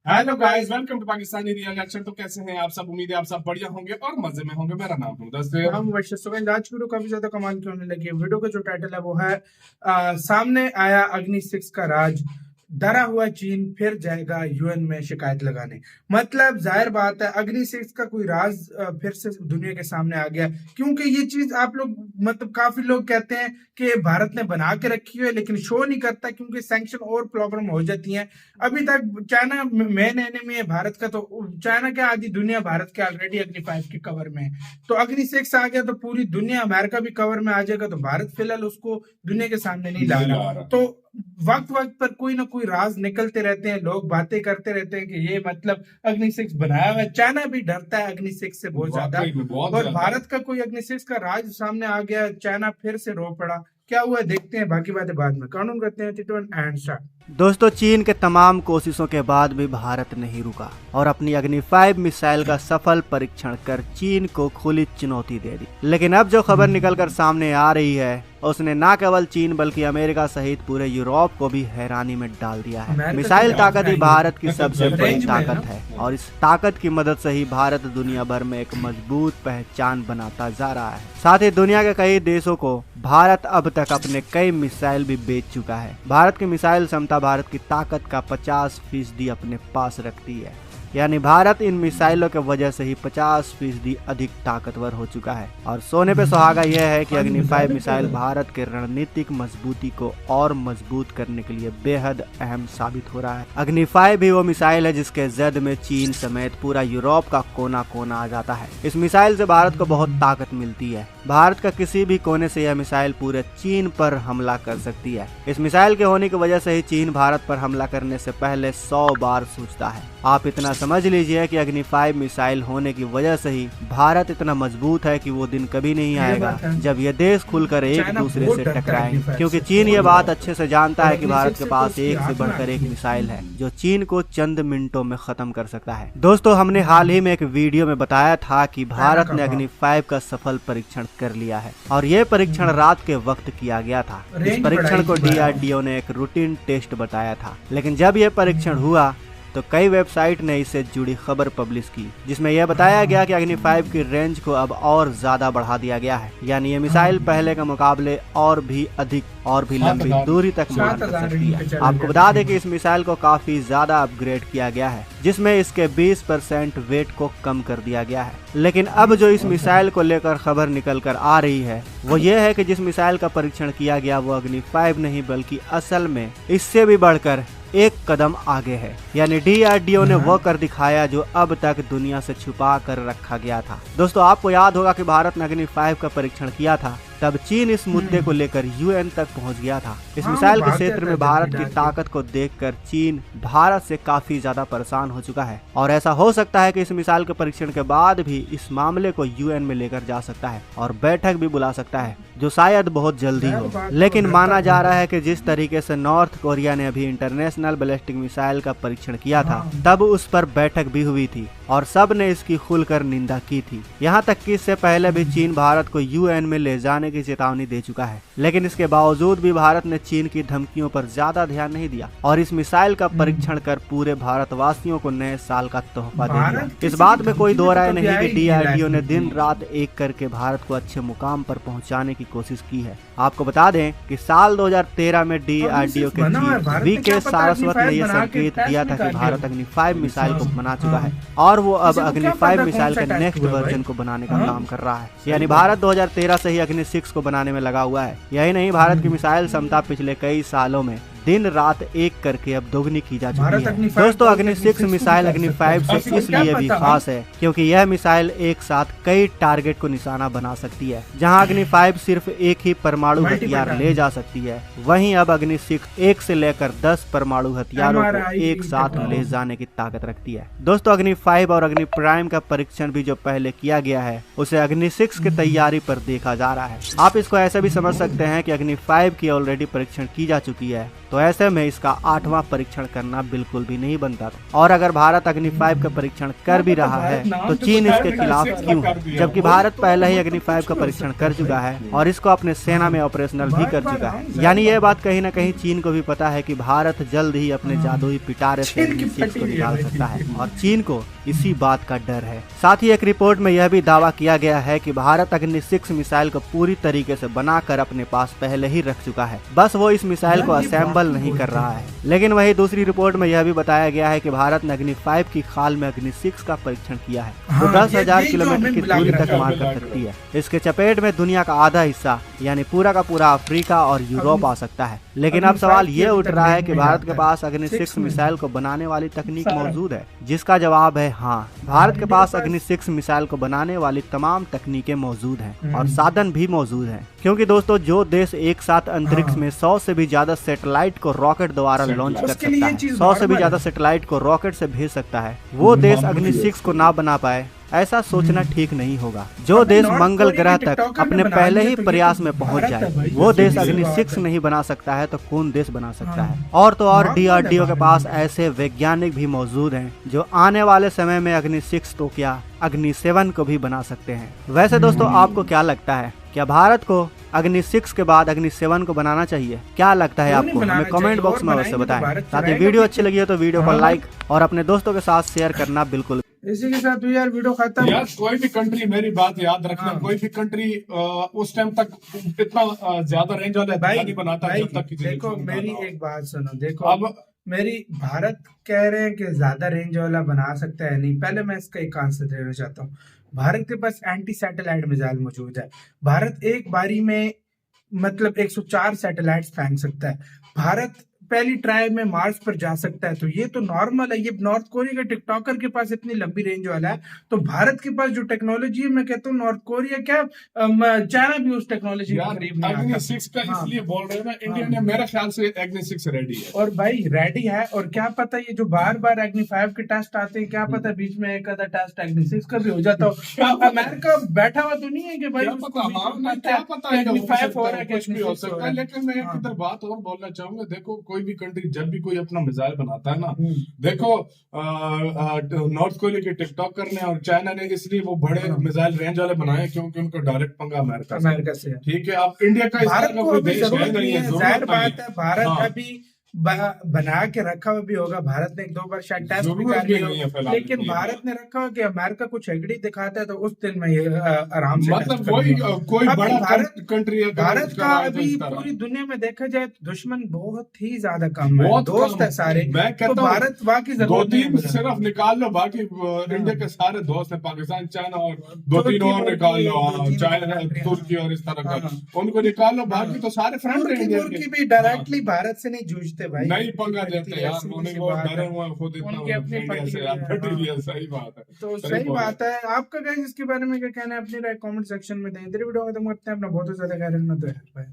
Hello guys, welcome to Pakistani real action. तो कैसे हैं आप सब? उम्मीद है आप सब बढ़िया होंगे और मजे में होंगे। मेरा नाम है दस्ते। हम वर्षित सुगंध। आज की वीडियो काफी ज्यादा कमाल की होने लगी है। वीडियो का जो टाइटल है वो है सामने आया अग्नि 6 का राज, डरा हुआ चीन फिर जाएगा यूएन में शिकायत लगाने। मतलब जाहिर बात है अग्नि 6 का कोई राज फिर से दुनिया के सामने आ गया, क्योंकि ये चीज आप लोग मतलब काफी लोग कहते हैं कि भारत ने बना के रखी है लेकिन शो नहीं करता, क्योंकि सैंक्शन और प्रॉब्लम हो जाती है। अभी तक चाइना मेन एनिमी है भारत का, तो चाइना क्या आधी दुनिया भारत के ऑलरेडी अग्नि 5 के कवर में है। तो अग्नि 6 आ गया तो पूरी दुनिया, अमेरिका भी कवर में आ जाएगा, तो भारत फिलहाल उसको दुनिया के सामने नहीं ला रहा। तो वक्त वक्त पर कोई ना कोई राज निकलते रहते हैं, लोग बातें करते रहते हैं कि ये मतलब अग्नि 6 बनाया हुआ है। चाइना भी डरता है अग्नि 6 से बहुत ज्यादा, और भारत का कोई अग्नि 6 का राज सामने आ गया, चाइना फिर से रो पड़ा। क्या हुआ देखते हैं, बाकी बातें बाद में। कानून करते हैं टिटवन एंड स्टार्ट। दोस्तों, चीन के तमाम कोशिशों के बाद भी भारत नहीं रुका और अपनी अग्नि 5 मिसाइल का सफल परीक्षण कर चीन को खुली चुनौती दे दी। लेकिन अब जो खबर निकलकर सामने आ रही है उसने न केवल चीन बल्कि अमेरिका सहित पूरे यूरोप को भी हैरानी में डाल दिया है। मिसाइल ताकत ही भारत की सबसे बड़ी ताकत है और इस ताकत की मदद से ही भारत दुनिया भर में एक मजबूत पहचान बनाता जा रहा है। साथ ही दुनिया के कई देशों को भारत अब तक अपने कई मिसाइल भी बेच चुका है। भारत की मिसाइल क्षमता भारत की ताकत का 50% अपने पास रखती है, यानी भारत इन मिसाइलों के वजह से ही 50% अधिक ताकतवर हो चुका है। और सोने पे सुहागा यह है कि अग्नि 5 मिसाइल भारत के रणनीतिक मजबूती को और मजबूत करने के लिए बेहद अहम साबित हो रहा है। अग्नि 5 भी वो मिसाइल है जिसके जद में चीन समेत पूरा यूरोप का कोना कोना आ जाता है। इस मिसाइल से भारत को बहुत ताकत मिलती है। भारत का किसी भी कोने से यह मिसाइल पूरे चीन पर हमला कर सकती है। इस मिसाइल के होने की वजह से ही चीन भारत पर हमला करने से पहले 100 बार सोचता है। आप इतना समझ लीजिए कि अग्नि 5 मिसाइल होने की वजह से ही भारत इतना मजबूत है कि वो दिन कभी नहीं आएगा जब ये देश खुलकर एक दूसरे से टकराएंगे, क्योंकि चीन ये बात अच्छे से जानता है कि भारत के पास एक से बढ़कर एक मिसाइल है जो चीन को चंद मिनटों में खत्म कर सकता है। दोस्तों, हमने हाल ही में एक वीडियो में बताया था कि भारत ने अग्नि 5 का सफल परीक्षण कर लिया है और ये परीक्षण रात के वक्त किया गया था। इस परीक्षण को DRDO ने एक रूटीन टेस्ट बताया था, लेकिन जब यह परीक्षण हुआ तो कई वेबसाइट ने इससे जुड़ी खबर पब्लिश की, जिसमें यह बताया गया कि अग्नि 5 की रेंज को अब और ज्यादा बढ़ा दिया गया है, यानी ये मिसाइल पहले के मुकाबले और भी अधिक और भी लंबी दूरी तक मार कर सकती है। आपको बता दें कि इस मिसाइल को काफी ज्यादा अपग्रेड किया गया है, जिसमें इसके 20% वेट को कम कर दिया गया है। लेकिन अब जो इस मिसाइल को लेकर खबर निकल कर आ रही है वो ये है कि जिस मिसाइल का परीक्षण किया गया वो अग्नि 5 नहीं बल्कि असल में इससे भी बढ़कर एक कदम आगे है, यानी DRDO ने वो कर दिखाया जो अब तक दुनिया से छुपा कर रखा गया था। दोस्तों, आपको याद होगा कि भारत ने अग्नि 5 का परीक्षण किया था, तब चीन इस मुद्दे को लेकर UN तक पहुंच गया था। इस मिसाइल के क्षेत्र में भारत की ताकत को देखकर चीन भारत से काफी ज्यादा परेशान हो चुका है और ऐसा हो सकता है कि इस मिसाइल के परीक्षण के बाद भी इस मामले को UN में लेकर जा सकता है और बैठक भी बुला सकता है, जो शायद बहुत जल्दी हो। लेकिन माना जा रहा है कि जिस तरीके से नॉर्थ कोरिया ने अभी इंटरनेशनल बैलिस्टिक मिसाइल का परीक्षण किया था, तब उस पर बैठक भी हुई थी और सब ने इसकी खुलकर निंदा की थी। यहाँ तक कि इससे पहले भी चीन भारत को UN में ले जाने की चेतावनी दे चुका है, लेकिन इसके बावजूद भी भारत ने चीन की धमकियों पर ज्यादा ध्यान नहीं दिया और इस मिसाइल का परीक्षण कर पूरे भारतवासियों को नए साल का तोहफा दे दिया। इस बात में कोई दो राय नहीं कि DRDO ने दिन रात एक करके भारत को अच्छे मुकाम पर पहुंचाने की कोशिश की है। आपको बता दें कि साल 2013 में DRDO के चीफ VK सारस्वत ने यह संकेत दिया था कि भारत अग्नि 5 मिसाइल को बना चुका है और वो अब अग्नि 5 मिसाइल के नेक्स्ट वर्जन को बनाने का काम कर रहा है, यानी भारत 2013 से ही अग्नि 6 को बनाने में लगा हुआ है। यही नहीं, भारत की मिसाइल क्षमता पिछले कई सालों में दिन रात एक करके अब दोगुनी की जा चुकी है। दोस्तों, अग्नि 6 मिसाइल अग्नि 5 से इसलिए भी खास है क्योंकि यह मिसाइल एक साथ कई टारगेट को निशाना बना सकती है। जहां अग्नि 5 सिर्फ एक ही परमाणु हथियार ले जा सकती है, वहीं अब अग्नि 6 1 से लेकर 10 परमाणु हथियारों को एक साथ ले जाने की ताकत रखती है। दोस्तों, अग्नि 5 और अग्नि प्राइम का परीक्षण भी जो पहले किया गया है उसे अग्नि 6 की तैयारी पर देखा जा रहा है। आप इसको ऐसे भी समझ सकते हैं कि अग्नि 5 की ऑलरेडी परीक्षण की जा चुकी है, तो तो ऐसे में इसका 8वां परीक्षण करना बिल्कुल भी नहीं बनता था। और अगर भारत अग्नि 5 का परीक्षण कर भी रहा है तो चीन इसके खिलाफ क्यों है, जबकि भारत पहले ही अग्नि 5 का परीक्षण कर चुका है और इसको अपने सेना में ऑपरेशनल भी कर चुका है। यानी ये बात कहीं ना कहीं चीन को भी पता है कि भारत जल्द ही अपने जादुई पिटारे से अग्नि 6 को निकाल सकता है और चीन को इसी बात का डर है। साथ ही एक रिपोर्ट में यह भी दावा किया गया है कि भारत अग्नि 6 मिसाइल को पूरी तरीके से बनाकर अपने पास पहले ही रख चुका है, बस वो इस मिसाइल को असेंबल नहीं कर रहा है। लेकिन वही दूसरी रिपोर्ट में यह भी बताया गया है कि भारत ने अग्नि 5 की खाल में अग्नि 6 का परीक्षण किया है, वो 10,000 किलोमीटर की दूरी तक मार कर सकती है। इसके चपेट में दुनिया का आधा हिस्सा यानी पूरा का पूरा अफ्रीका और यूरोप आ सकता है। लेकिन अब सवाल ये उठ रहा है कि भारत के पास अग्नि 6 मिसाइल को बनाने वाली तकनीक मौजूद है, जिसका जवाब है हाँ। भारत के पास अग्नि 6 मिसाइल को बनाने वाली तमाम तकनीकें मौजूद हैं और साधन भी मौजूद हैं, क्योंकि दोस्तों जो देश एक साथ अंतरिक्ष में 100 से भी ज्यादा सैटेलाइट को रॉकेट द्वारा लॉन्च कर सकता है, 100 से भी ज्यादा सैटेलाइट को रॉकेट से भेज सकता है, वो देश अग्नि 6 को ना बना पाए, ऐसा सोचना ठीक नहीं होगा। जो देश मंगल ग्रह तक अपने पहले ही प्रयास में पहुंच जाए, वो देश अग्नि 6 नहीं बना सकता है तो कौन देश बना सकता है। और तो और DRDO के पास ऐसे वैज्ञानिक भी मौजूद हैं जो आने वाले समय में अग्नि 6 तो क्या अग्नि 7 को भी बना सकते हैं। वैसे दोस्तों आपको क्या लगता है, क्या भारत को अग्नि 6 के बाद अग्नि 7 को बनाना चाहिए? क्या लगता है आपको? हमें कमेंट बॉक्स में अवश्य बताएं। साथ ही वीडियो अच्छी लगी है तो वीडियो को लाइक और अपने दोस्तों के साथ शेयर करना बिल्कुल। इसी के साथ यार वीडियो खत्म। यार कोई भी कंट्री, मेरी बात याद रखना, कोई भी कंट्री उस टाइम तक इतना ज्यादा रेंज वाला नहीं बनाता जब तक किसी देखो मेरी एक बात सुनो, देखो अब मेरी भारत कह रहे हैं कि ज्यादा रेंज वाला बना सकता है नहीं। पहले मैं इसका एक आंसर देना चाहता हूँ। भारत के पास एंटी सैटेलाइट मिसाइल मौजूद है। भारत एक बारी में मतलब 104 सैटेलाइट फेंक सकता है। भारत पहली ट्राई में मार्स पर जा सकता है, तो ये तो नॉर्मल है। ये नॉर्थ कोरिया के टिकटॉकर के पास इतनी लंबी रेंज वाला है, तो भारत के पास जो टेक्नोलॉजी है, मैं कहता हूँ नॉर्थ कोरिया क्या चाइना भी उस टेक्नोलॉजी को करीब नहीं आता। अग्नि 6 का इसलिए बोल रहे हैं ना, इंडिया ने मेरे ख्याल से अग्नि 6 रेडी है। और भाई रेडी है, और क्या पता ये जो बार बार अग्नि 5 के टेस्ट आते हैं, क्या पता बीच में एक आधा टेस्ट अग्नि 6 का भी हो जाता हो। अमेरिका बैठा हुआ तो नहीं है कि भाई क्या पता अग्नि 5 हो रहा है, कुछ भी हो सकता है। लेकिन मैं एक इधर बात और बोलना चाहूंगा, देखो कोई भी कंट्री जब भी कोई अपना मिसाइल बनाता है ना, देखो नॉर्थ कोरिया के टिकटॉकर ने और चाइना ने इसलिए वो बड़े मिसाइल रेंज वाले बनाए क्योंकि उनका डायरेक्ट पंगा अमेरिका से। ठीक है, अब इंडिया का भारत को कोई देश है नहीं है, जाहिर बात है। भारत अभी बना के रखा हुआ भी होगा। भारत ने 1-2 बार शायद टेस्ट भी कर लिया, लेकिन भारत ने रखा कि अमेरिका कुछ एगड़ी दिखाता है तो उस दिन में ये आराम से मतलब कोई बड़ा कंट्री है। भारत का अभी पूरी दुनिया में देखा जाए तो दुश्मन बहुत ही ज्यादा कम है, दोस्त है सारे। मैं कहता हूँ भारत वाकई 2-3 सिर्फ निकाल लो, बाकी इंडिया के सारे दोस्त है, पाकिस्तान, चाइना और 2-3 और निकाल लो, चाइना, तुर्की और इस तरह का उनको निकाल लो, बाकी तो सारे फ्रेंड है। तुर्की भी डायरेक्टली भारत से नहीं जूझते भाई, नहीं पंगा देते यार, उन्हें वो डरे हुए खुद इतना इंडिया से यार। सही बात है, तो सही बात है। आपका गाइस इसके बारे में क्या कहना है, अपनी राय कमेंट सेक्शन में दें। इधर वीडियो खत्म करते हैं। अपना बहुत ज्यादा ख्याल रखना, तो है।